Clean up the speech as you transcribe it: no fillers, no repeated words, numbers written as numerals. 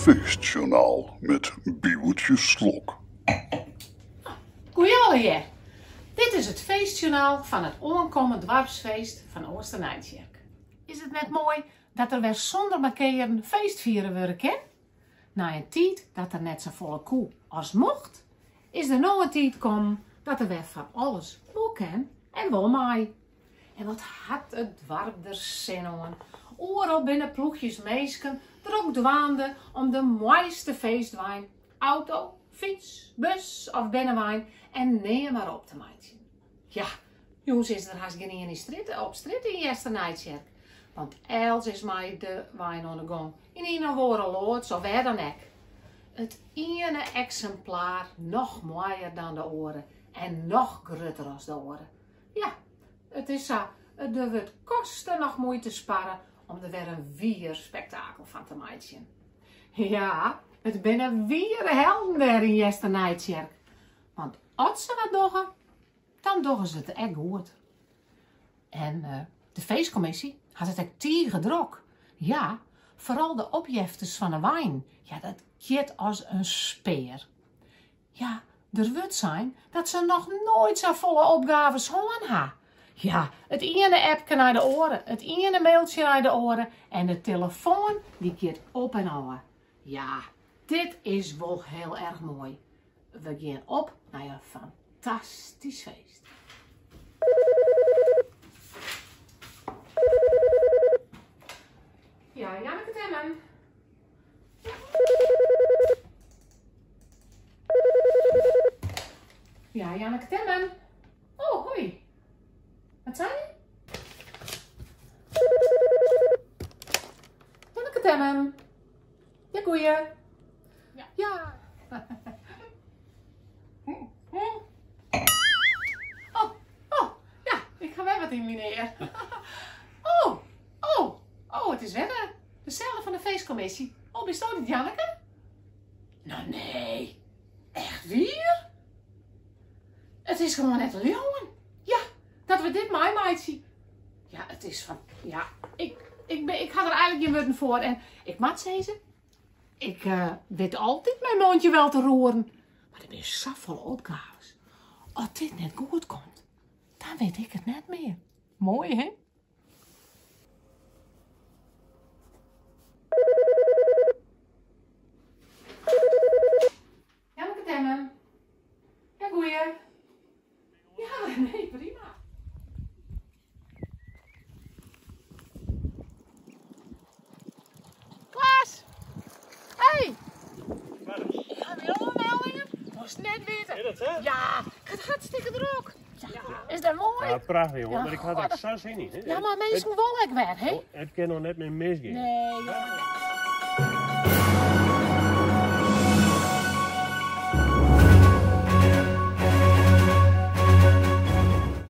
feestjournaal met Bieuwtje Slok. Goeiedag. Dit is het feestjournaal van het aankomend dorpsfeest van Ooster-Nijtjerk. Is het net mooi dat er weer zonder markeren feest vieren worden kan? Na een tijd dat er net zo volle koe als mocht, is er nog een tijd komen dat er weer van alles wel kan en wel maai. En wat had het dorp er zin aan. Overal binnen ploegjes meesken er ook dwaande om de mooiste feestwijn, auto, fiets, bus of binnenwijn en neem maar op te maken. Ja, jongens is er haast geen op straat in Ooster-Nijtjerk. Want els is mij de wijn aan de gang. In een woorden loods of waar dan ook. Het ene exemplaar nog mooier dan de oren en nog groter als de oren. Ja, het is zo. Het wordt kosten nog moeite sparen om er weer een wierspektakel van te maken. Ja, het binnen weer helden daar in Ooster-Nijtjerk. Want als ze wat doen, dan doen ze het echt goed. En de feestcommissie had het echt druk. Ja, vooral de opjefters van de wijn. Ja, dat gaat als een speer. Ja, er wordt zijn dat ze nog nooit zo volle opgaves gewoon hebben. Ja, het ene appje naar de oren, het ene mailtje naar de oren en de telefoon die gaat op en aan. Ja, dit is wel heel erg mooi. We gaan op naar een fantastisch feest. Ja, Janneke Temmen. Ja, Janneke Temmen. Oh, hoi. Wat zei je? Janneke Temmen. Ja, goeie. Ja. Ja. Oh, ja, ik ga weer wat in meneer. Oh, het is weer dezelfde van de feestcommissie. Oh, bestaat het Janneke? Nou, nee. Echt weer? Het is gewoon net een jongen. Ja, dat we dit maaien. Ja, het is van... Ja, ik had er eigenlijk geen woorden voor. En ik moet zeggen, ik weet altijd mijn mondje wel te roeren. Maar er zijn zo volle opgaves. Als dit net goed komt, dan weet ik het net meer. Mooi, hè? Janneke Temmen. Ja, goeie. Ja, nee, prima. Klaas! Hey! Ja, weer allemaal meldingen? Moest net weten. Is dat, hè? Ja, het gaat hartstikke druk. Ja, is dat mooi? Ja, prachtig jongen, Ja, maar ik had god. er zo zin in. Ja, maar mensen wel ik weer, hè? Het kan nog net meer misgaan. Nee, ja.